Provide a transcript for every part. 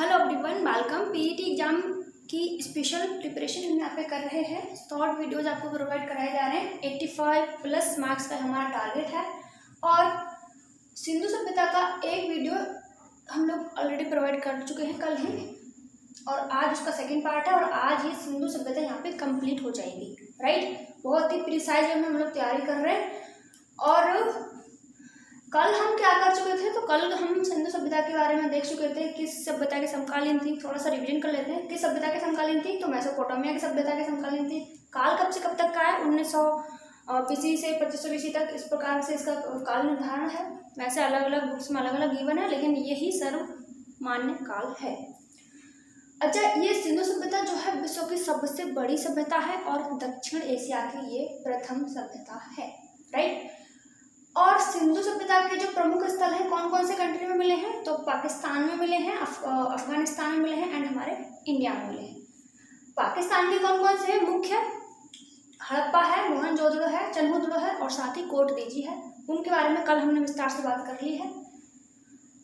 Hello everyone, welcome. PET exam की special preparation हम यहाँ पे कर रहे हैं। शॉर्ट वीडियोज आपको प्रोवाइड कराए जा रहे हैं। 85 प्लस मार्क्स का हमारा टारगेट है और सिंधु सभ्यता का एक वीडियो हम लोग ऑलरेडी प्रोवाइड कर चुके हैं कल ही, और आज उसका सेकेंड पार्ट है और आज ये सिंधु सभ्यता यहाँ पे कंप्लीट हो जाएगी। राइट, बहुत ही प्रिसाइज वे में हम लोग तैयारी कर रहे हैं। और कल हम क्या कर चुके थे, तो कल हम सिंधु सभ्यता के बारे में देख चुके थे, किस सभ्यता के समकालीन थी। थोड़ा सा रिवीजन कर लेते हैं। किस सभ्यता के समकालीन थी, तो मेसोपोटामिया की सभ्यता के समकालीन थी। काल कब से कब तक का है, 1900 BC से 2500 BC तक। इस प्रकार से इसका काल निर्धारण है। वैसे अलग अलग बुक्स में अलग अलग गिवन है, लेकिन यही सर्वमान्य काल है। अच्छा, ये सिंधु सभ्यता जो है विश्व की सबसे बड़ी सभ्यता है और दक्षिण एशिया की ये प्रथम सभ्यता है। राइट, और सिंधु सभ्यता के जो प्रमुख स्थल हैं कौन कौन से कंट्री में मिले हैं, तो पाकिस्तान में मिले हैं, अफगानिस्तान में मिले हैं एंड हमारे इंडिया में मिले हैं। पाकिस्तान के कौन कौन से हैं मुख्य, हड़प्पा है, मोहनजोदड़ो है, चन्हुदड़ो है और साथ ही कोट दीजी है। उनके बारे में कल हमने विस्तार से बात कर ली है।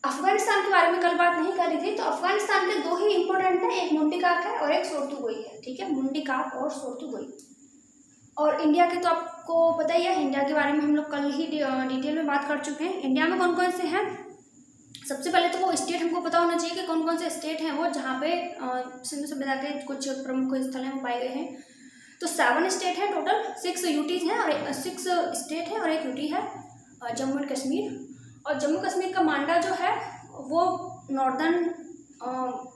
अफगानिस्तान के बारे में कल बात नहीं करी थी, तो अफगानिस्तान के दो ही इंपॉर्टेंट है, एक मुंडीकाक है और एक सोरतुगोई है। ठीक है, मुंडीकाक और सोरतुगोई। और इंडिया के तो आपको पता ही है, इंडिया के बारे में हम लोग कल ही डिटेल में बात कर चुके हैं। इंडिया में कौन कौन से हैं, सबसे पहले तो वो स्टेट हमको पता होना चाहिए कि कौन कौन से स्टेट हैं वो जहाँ पे सिंधु सभ्यता के कुछ प्रमुख स्थल हैं वो पाए गए हैं। तो 7 स्टेट है टोटल, 6 यूटीज हैं और 6 स्टेट है और एक यूटी है, जम्मू एंड कश्मीर। और जम्मू कश्मीर का मांडा जो है वो नॉर्दर्न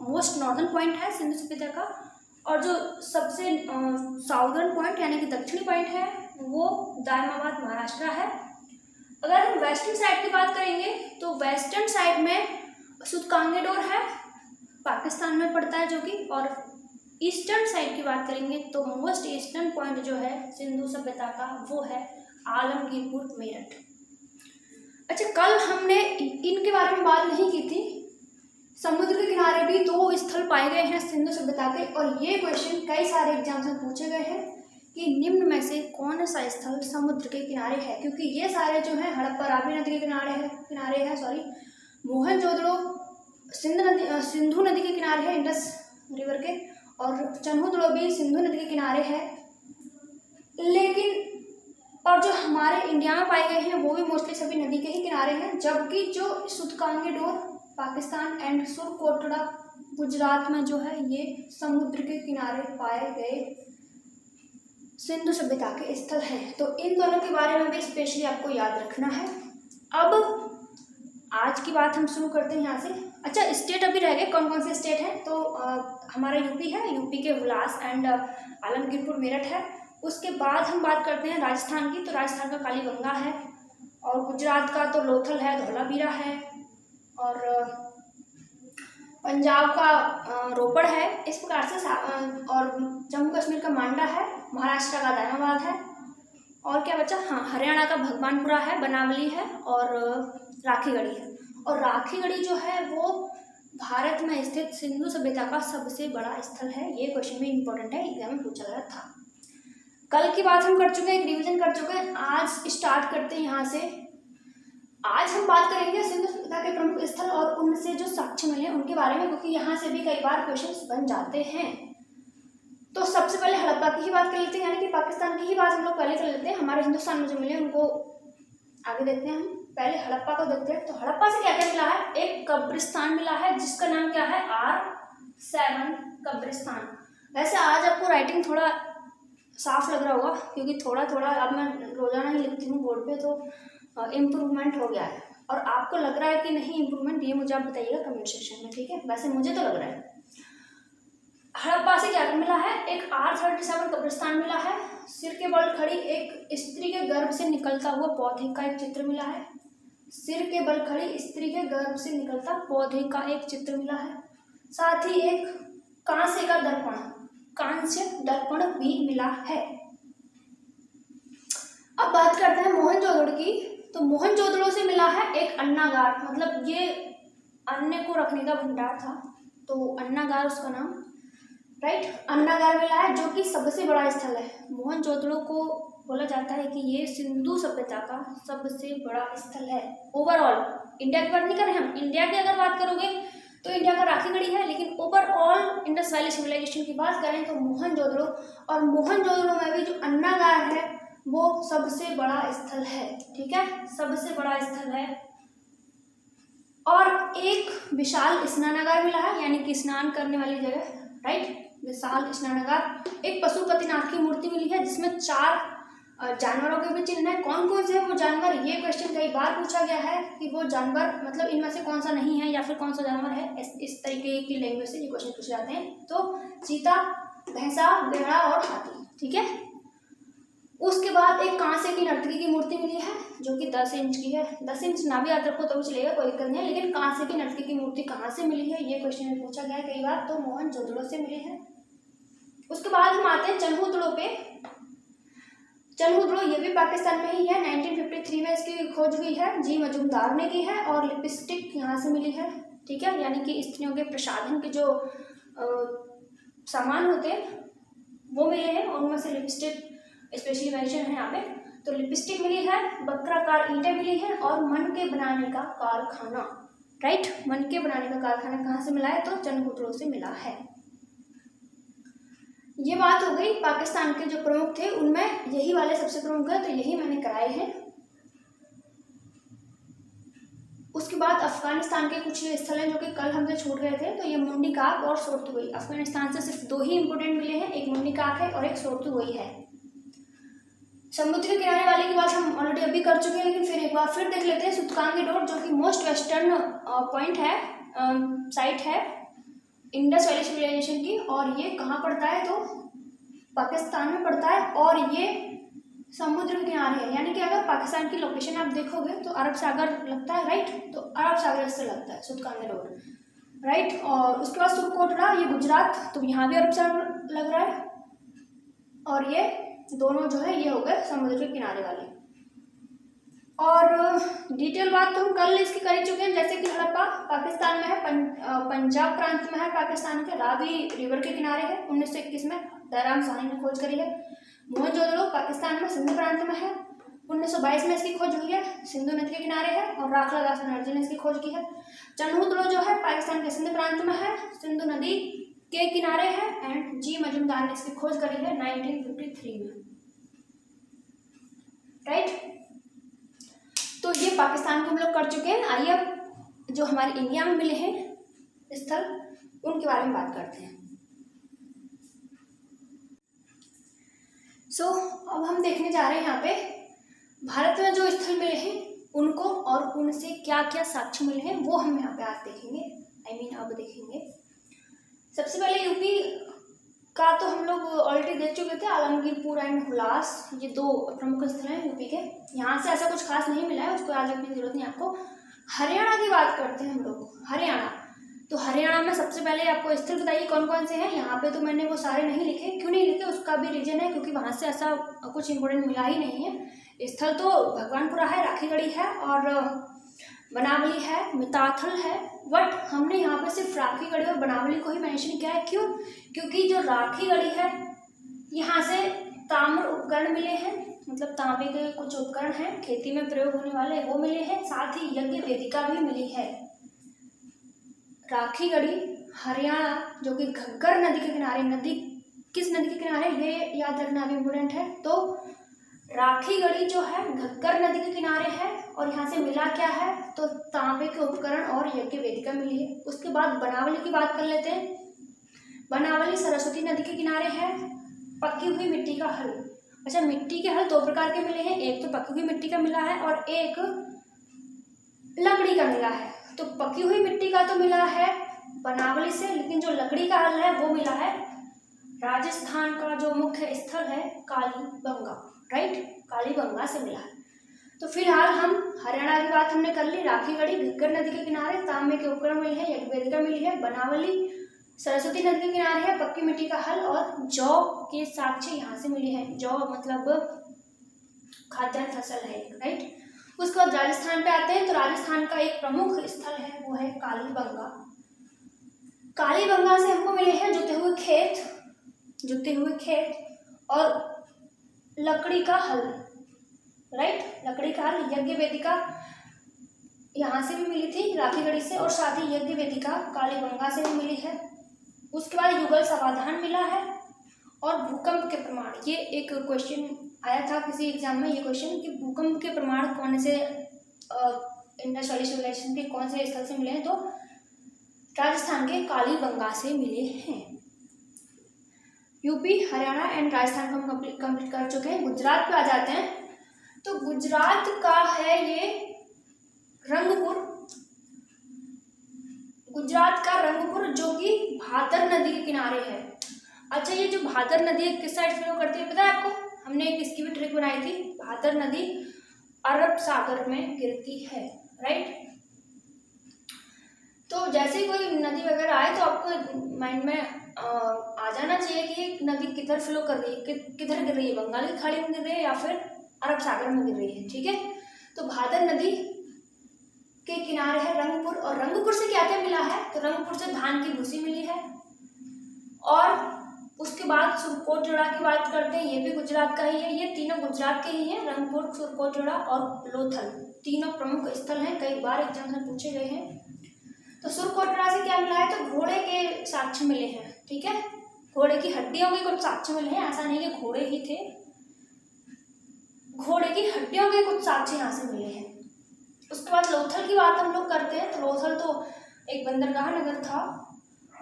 मोस्ट नॉर्दर्न पॉइंट है सिंधु सभ्यता का, और जो सबसे साउदर्न पॉइंट यानी कि दक्षिणी पॉइंट है वो दायमाबाद महाराष्ट्र है। अगर हम वेस्टर्न साइड की बात करेंगे तो वेस्टर्न साइड में सुतकांगेडोर है, पाकिस्तान में पड़ता है जो कि, और ईस्टर्न साइड की बात करेंगे तो मोस्ट ईस्टर्न पॉइंट जो है सिंधु सभ्यता का वो है आलमगीरपुर मेरठ। अच्छा, कल हमने इनके बारे में बात नहीं की थी। समुद्र के किनारे भी 2 स्थल पाए गए हैं सिंधु सभ्यता के, और ये क्वेश्चन कई सारे एग्जाम्स में पूछे गए हैं कि निम्न में से कौन सा स्थल समुद्र के किनारे है, क्योंकि ये सारे जो हैं हड़प्पा रावी नदी के किनारे है, मोहनजोदड़ो सिंधु नदी के किनारे है, इंडस रिवर के, और चन्हुदड़ो भी सिंधु नदी के किनारे है। लेकिन और जो हमारे इंडिया में पाए गए हैं वो भी मोस्टली सभी नदी के ही किनारे हैं, जबकि जो सुतकांगेडोर पाकिस्तान एंड सुरकोटड़ा गुजरात में जो है ये समुद्र के किनारे पाए गए सिंधु सभ्यता के स्थल हैं। तो इन दोनों के बारे में भी स्पेशली आपको याद रखना है। अब आज की बात हम शुरू करते हैं यहाँ से। अच्छा, स्टेट अभी रह गए, कौन कौन से स्टेट हैं, तो हमारा यूपी है, यूपी के हुलास एंड आलमगीरपुर मेरठ है। उसके बाद हम बात करते हैं राजस्थान की, तो राजस्थान का कालीगंगा है, और गुजरात का तो लोथल है, धौलावीरा है, और पंजाब का रोपड़ है। इस प्रकार से और जम्मू कश्मीर का मांडा है, महाराष्ट्र का दायमाबाद है, और क्या बचा, हाँ, हरियाणा का भगवानपुरा है, बनावली है और राखीगढ़ी है। और राखीगढ़ी जो है वो भारत में स्थित सिंधु सभ्यता का सबसे बड़ा स्थल है। ये क्वेश्चन भी इंपॉर्टेंट है, एग्जाम में पूछा गया था। कल की बात हम कर चुके हैं, एक रिवीजन कर चुके हैं। आज स्टार्ट करते हैं यहाँ से। आज हम बात करेंगे सिंधु सभ्यता के प्रमुख स्थल और उनसे जो साक्ष्य मिले उनके बारे में, क्योंकि यहाँ से भी कई बार क्वेश्चंस बन जाते हैं। तो सबसे पहले हड़प्पा की ही बात कर लेते हैं, यानी कि पाकिस्तान की ही बात हम लोग पहले कर लेते हैं। हमारे हिंदुस्तान में जो मिले उनको आगे देखते हैं। हम पहले हड़प्पा को देखते हैं। तो हड़प्पा से क्या क्या मिला है, एक कब्रिस्तान मिला है जिसका नाम क्या है, R7 कब्रिस्तान। वैसे आज आपको राइटिंग थोड़ा साफ लग रहा होगा, क्योंकि थोड़ा थोड़ा अब मैं रोजाना ही लिखती हूँ बोर्ड पे, तो इम्प्रूवमेंट हो गया है। और आपको लग रहा है कि नहीं इम्प्रूवमेंट, ये मुझे आप बताइएगा कमेंट सेक्शन में। ठीक है, वैसे मुझे तो लग रहा है। हड़प्पा से क्या मिला है, एक R37 कब्रिस्तान मिला है। सिर के बल खड़ी एक स्त्री के गर्भ से निकलता हुआ पौधे का एक चित्र मिला है। सिर के बल खड़ी स्त्री के गर्भ से निकलता पौधे का एक चित्र मिला है। साथ ही एक कांस्य का दर्पण, कांस्य दर्पण भी मिला है। अब बात करते हैं मोहनजोदड़ो की। तो मोहनजोदड़ो से मिला है एक अन्नागार, मतलब ये अन्न को रखने का भंडार था, तो अन्नागार उसका नाम। राइट, अन्नागार मिला है जो कि सबसे बड़ा स्थल है। मोहनजोदड़ो को बोला जाता है कि ये सिंधु सभ्यता का सबसे बड़ा स्थल है। ओवरऑल इंडिया की बात नहीं कर रहे हम, इंडिया की अगर बात करोगे तो इंडिया का राखीगढ़ी है, लेकिन ओवरऑल इंडस वैली सिविलाइजेशन की बात करें तो मोहनजोदड़ो, और मोहनजोदड़ो में भी जो अन्नागार है वो सबसे बड़ा स्थल है। ठीक है, सबसे बड़ा स्थल है। और एक विशाल स्नानागार मिला है, यानी कि स्नान करने वाली जगह, राइट, विशाल स्नानागार। एक पशुपतिनाथ की मूर्ति मिली है जिसमें 4 जानवरों के भी चिन्ह है। कौन कौन से है वो जानवर, ये क्वेश्चन कई बार पूछा गया है कि वो जानवर मतलब इनमें से कौन सा नहीं है या फिर कौन सा जानवर है। इस तरीके की लैंग्वेज से ये क्वेश्चन पूछे जाते हैं। तो चीता, भैंसा, घोड़ा और हाथी। ठीक है, उसके बाद एक कांसे की नर्तकी की मूर्ति मिली है जो कि 10 इंच की है। 10 इंच ना भी याद रखो तो भी चलेगा, कोई दिक्कत नहीं है, लेकिन कांसे की नर्तकी की मूर्ति कहाँ से मिली है ये क्वेश्चन में पूछा गया है कई बार, तो मोहनजोदड़ो से मिली है। उसके बाद हम आते हैं चन्हुदड़ो पे। चन्हुदड़ो ये भी पाकिस्तान में ही है। 1953 में इसकी खोज हुई है, जी मजूमदार ने की है, और लिपस्टिक यहाँ से मिली है। ठीक है, यानी कि स्त्रियों के प्रसाधन के जो सामान होते हैं वो मिले हैं, और उनमें से लिपस्टिक स्पेशली मेंशन है यहाँ पे। तो लिपस्टिक मिली है, बकराकार ईंटें मिली है, और मन के बनाने का कारखाना, राइट, मन के बनाने का कारखाना कहाँ से मिला है, तो चन्हुदड़ो से मिला है। ये बात हो गई पाकिस्तान के जो प्रमुख थे उनमें यही वाले सबसे प्रमुख है, तो यही मैंने कराए हैं। उसके बाद अफगानिस्तान के कुछ स्थल हैं जो कि कल हमसे छूट गए थे, तो ये मुंडीकाक और सोर्तुगई। अफगानिस्तान से सिर्फ 2 ही इंपोर्टेंट मिले हैं, एक मुंडीकाक है और एक सोर्तुगई है। समुद्र के किनारे वाले की बात हम ऑलरेडी अभी कर चुके हैं, लेकिन फिर एक बार फिर देख लेते हैं। सुतकांगी डोर जो कि मोस्ट वेस्टर्न पॉइंट है, साइट है इंडस वैली सिविलाइजेशन की, और ये कहाँ पड़ता है, तो पाकिस्तान में पड़ता है, और ये समुद्र के किनारे है। यानी कि अगर पाकिस्तान की लोकेशन आप देखोगे तो अरब सागर लगता है, राइट, तो अरब सागर से लगता है सुतकांगी डोर, राइट। और उसके बाद सुरकोटड़ा, ये गुजरात, तो यहाँ भी अरब सागर लग रहा है, और ये दोनों जो है ये हो गए समुद्र के किनारे वाले। और डिटेल बात तो हम कल इसकी कर ही चुके हैं, जैसे कि हड़प्पा पाकिस्तान में है, पंजाब प्रांत में है पाकिस्तान के, रावी रिवर के किनारे है, 1921 में दयाराम साहनी ने खोज करी है। मोहनजोदड़ो पाकिस्तान में सिंधु प्रांत में है, 1922 में इसकी खोज हुई है, सिंधु नदी के किनारे है, और राखला दास बनर्जी ने इसकी खोज की है। चन्हुदड़ो जो है पाकिस्तान के सिंध प्रांत में है, सिंधु नदी के किनारे है, एंड जी मजूमदार ने इसकी खोज करी है 1953 में, राइट। तो ये पाकिस्तान को हम लोग कर चुके हैं। आइए अब जो हमारे इंडिया में मिले हैं स्थल उनके बारे में बात करते हैं। अब हम देखने जा रहे हैं यहाँ पे भारत में जो स्थल मिले हैं उनको, और उनसे क्या क्या साक्ष्य मिले हैं वो हम यहाँ पे आज देखेंगे, अब देखेंगे। सबसे पहले यूपी का तो हम लोग ऑलरेडी देख चुके थे, आलमगीरपुर एंड हुलास, ये 2 प्रमुख स्थल हैं यूपी के। यहाँ से ऐसा कुछ खास नहीं मिला है, उसको याद रखने की जरूरत नहीं आपको। हरियाणा की बात करते हैं हम लोग, हरियाणा। तो हरियाणा में सबसे पहले आपको स्थल बताइए कौन कौन से हैं। यहाँ पे तो मैंने वो सारे नहीं लिखे, क्यों नहीं लिखे उसका भी रीजन है, क्योंकि वहाँ से ऐसा कुछ इंपॉर्टेंट मिला ही नहीं है। स्थल तो भगवानपुरा है, राखीगढ़ी है, और बनावली है, मिताथल है, बट हमने यहाँ पे सिर्फ राखीगढ़ी और बनावली को ही मेंशन किया है। क्यों? क्योंकि जो राखीगढ़ी है यहाँ से ताम्र उपकरण मिले हैं, मतलब तांबे के कुछ उपकरण हैं खेती में प्रयोग होने वाले, वो मिले हैं, साथ ही यज्ञ वेदिका भी मिली है। राखीगढ़ी हरियाणा जो कि घग्गर नदी के किनारे, नदी किस नदी के किनारे ये याद रखना भी इम्पोर्टेंट है। तो राखीगढ़ी जो है घग्गर नदी के किनारे है, और यहाँ से मिला क्या है, तो तांबे के उपकरण और यज्ञ वेदिका मिली है। उसके बाद बनावली की बात कर लेते हैं। बनावली सरस्वती नदी के किनारे है, पकी हुई मिट्टी का हल। अच्छा, मिट्टी के हल 2 प्रकार के मिले हैं, एक तो पकी हुई मिट्टी का मिला है और एक लकड़ी का मिला है। तो पकी हुई मिट्टी का तो मिला है बनावली से, लेकिन जो लकड़ी का हल है वो मिला है राजस्थान का जो मुख्य स्थल है कालीबंगा, राइट, कालीबंगा से मिला है। तो फिलहाल हम हरियाणा की बात हमने कर ली, राखीगढ़ी घग्गर नदी के किनारे, तांबे के उपकरण मिले हैं, यज्ञ वेदिका मिली है, बनावली सरस्वती नदी के किनारे है, पक्की मिट्टी का हल, और जौ के साक्ष्य यहाँ से मिले हैं। जौ मतलब खाद्यान्न फसल है, राइट। उसके बाद राजस्थान पे आते हैं, तो राजस्थान का एक प्रमुख स्थल है वो है कालीबंगा। कालीबंगा से हमको मिले हैं जुते हुए खेत और लकड़ी का हल, राइट, लकड़ी का हल, यज्ञ वेदिका, यहाँ से भी मिली थी राखीगढ़ी से, और साथ ही यज्ञ वेदिका कालीबंगा से भी मिली है। उसके बाद युगल समाधान मिला है, और भूकंप के प्रमाण, ये एक क्वेश्चन आया था किसी एग्जाम में, ये क्वेश्चन कि भूकंप के प्रमाण कौन से इंडस वैली सिविलाइजेशन के कौन से स्थल से मिले हैं, तो राजस्थान के कालीबंगा से मिले हैं। यूपी, हरियाणा एंड राजस्थान को हम कंप्लीट कर चुके हैं। गुजरात पे आ जाते हैं। तो गुजरात का है ये रंगपुर, गुजरात का रंगपुर, जो कि भादर नदी के किनारे है। अच्छा, ये जो भादर नदी है किस साइड फ्लो करती है पता है आपको? हमने एक इसकी भी ट्रिक बनाई थी। भादर नदी अरब सागर में गिरती है, राइट। तो जैसे ही कोई नदी वगैरह आए तो आपको माइंड में आ जाना चाहिए कि ये नदी किधर फ्लो कर रही है, किधर गिर रही है, बंगाल की खाड़ी में गिर रही है या फिर अरब सागर में गिर रही है, ठीक है। तो भादर नदी के किनारे है रंगपुर, और रंगपुर से क्या क्या मिला है, तो रंगपुर से धान की भूसी मिली है। और उसके बाद सुरकोटजोड़ा की बात करते हैं, ये भी गुजरात का ही है। ये तीनों गुजरात के ही हैं, रंगपुर, सुरकोटजोड़ा और लोथल, तीनों प्रमुख स्थल हैं, कई बार एग्जाम में पूछे गए हैं। तो सुरकोटजोड़ा से क्या मिला है, तो घोड़े के साक्ष्य मिले हैं, ठीक है। घोड़े की हड्डियों के कुछ साक्ष्य मिले हैं, ऐसा नहीं कि घोड़े ही थे, घोड़े की हड्डियों के कुछ साक्ष्य यहाँ से मिले हैं। उसके बाद लोथल की बात हम लोग करते हैं, तो लोथल तो एक बंदरगाह नगर था,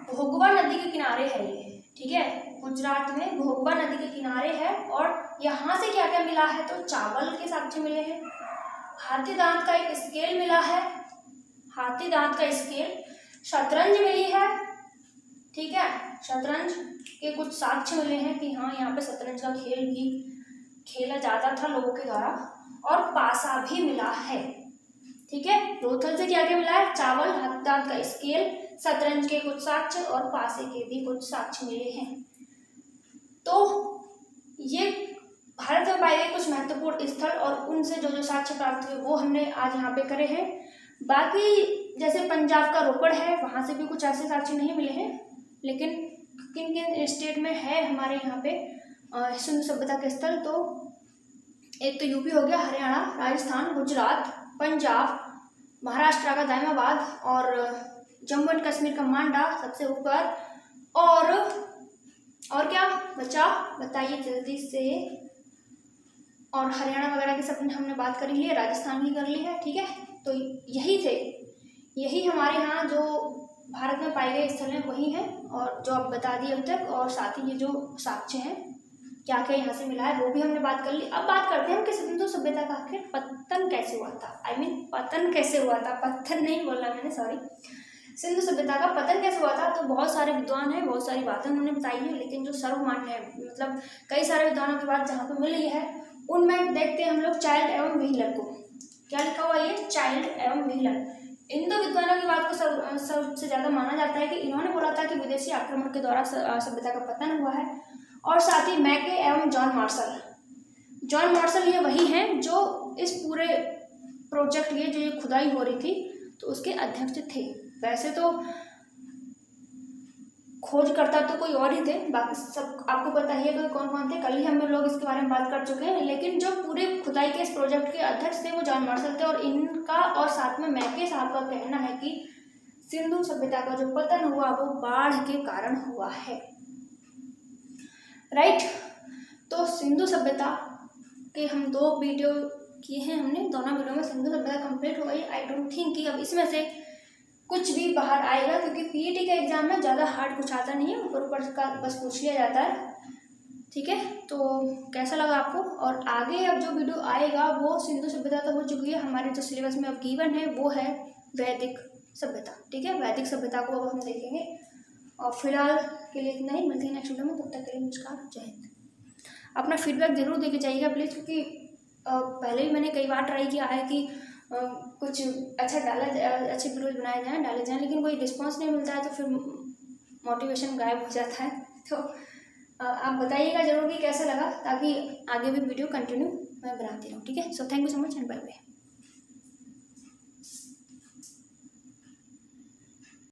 भोगवा नदी के किनारे है ये, ठीक है। गुजरात में भोगवा नदी के किनारे है। और यहाँ से क्या क्या मिला है, तो चावल के साक्ष्य मिले हैं, हाथी दांत का एक स्केल मिला है, हाथी दांत का स्केल, शतरंज मिली है, ठीक है। शतरंज के कुछ साक्ष्य मिले हैं कि हाँ यहाँ पे शतरंज का खेल भी खेला जाता था लोगों के द्वारा, और पासा भी मिला है, ठीक है। लोथल से क्या क्या मिला है, चावल, हाथी दांत का स्केल, शतरंज के कुछ साक्ष्य और पासे के भी कुछ साक्ष्य मिले हैं। तो ये भारत में पाए गए कुछ महत्वपूर्ण स्थल और उनसे जो जो साक्ष्य प्राप्त हुए वो हमने आज यहाँ पे करे हैं। बाकी जैसे पंजाब का रोपड़ है, वहाँ से भी कुछ ऐसे साक्ष्य नहीं मिले हैं, लेकिन किन किन स्टेट में है हमारे यहाँ पे सिंधु सभ्यता के स्थल, तो एक तो यूपी हो गया, हरियाणा, राजस्थान, गुजरात, पंजाब, महाराष्ट्र का दायमाबाद, और जम्मू एंड कश्मीर का मांडा सबसे ऊपर, और क्या बचा बताइए जल्दी से। और हरियाणा वगैरह की सब हमने बात कर ली है, राजस्थान की कर ली है, ठीक है। तो यही थे, यही हमारे यहाँ जो भारत में पाए गए स्थल हैं वही हैं, और जो आप बता दिए अब तक, और साथ ही ये जो साक्ष्य हैं क्या क्या यहाँ से मिला है वो भी हमने बात कर ली। अब बात करते हैं कि सिंधु सभ्यता का आखिर पतन कैसे हुआ था, पतन कैसे हुआ था, पत्थर नहीं बोलना मैंने, सॉरी। सिंधु सभ्यता का पतन कैसे हुआ था, तो बहुत सारे विद्वान हैं, बहुत सारी बातें उन्होंने बताई है, लेकिन जो सर्वमान्य है, मतलब कई सारे विद्वानों की बात जहाँ पे मिल रही है उनमें देखते हैं हम लोग चाइल्ड एवं व्हीलर को। क्या लिखा हुआ है, चाइल्ड एवं व्हीलर। इन दो विद्वानों की बात को सबसे ज़्यादा माना जाता है कि इन्होंने बोला था कि विदेशी आक्रमण के द्वारा सभ्यता का पतन हुआ है। और साथ ही मैके एवं जॉन मार्शल ये वही हैं जो इस पूरे प्रोजेक्ट ये जो ये खुदाई हो रही थी तो उसके अध्यक्ष थे। वैसे तो खोजकर्ता तो कोई और ही थे, बाकी सब आपको पता ही है कि कौन कौन थे, कल ही हम लोग इसके बारे में बात कर चुके हैं। लेकिन जो पूरे खुदाई के इस प्रोजेक्ट के अध्यक्ष थे वो जॉन मार्शल थे, और इनका और साथ में मैके साहब का कहना है कि सिंधु सभ्यता का जो पतन हुआ वो बाढ़ के कारण हुआ है, राइट। तो सिंधु सभ्यता के हम 2 वीडियो किए हैं हमने, दोनों वीडियो में सिंधु सभ्यता कंप्लीट हो गई। आई डोंट थिंक कि अब इसमें से कुछ भी बाहर आएगा, क्योंकि पीईटी के एग्जाम में ज़्यादा हार्ड कुछ आता नहीं है, ऊपर का बस पूछ लिया जाता है, ठीक है। तो कैसा लगा आपको, और आगे अब जो वीडियो आएगा वो सिंधु सभ्यता तो हो चुकी है, हमारे जो सिलेबस में अब गिवन है वो है वैदिक सभ्यता, ठीक है। वैदिक सभ्यता को अब हम देखेंगे, और फिलहाल के लिए इतना ही, मिलते हैं नेक्स्ट वीडियो में, तब तक के लिए नमस्कार, जय हिंद। अपना फीडबैक जरूर देके जाइएगा प्लीज़, क्योंकि पहले भी मैंने कई बार ट्राई किया है कि कुछ अच्छा अच्छे वीडियोज बनाए डाले जाएँ, लेकिन कोई रिस्पांस नहीं मिलता है तो फिर मोटिवेशन गायब हो जाता है। तो आप बताइएगा जरूर कि कैसा लगा, ताकि आगे भी वीडियो कंटिन्यू मैं बनाती रहूँ, ठीक है। So thank you so much and bye bye.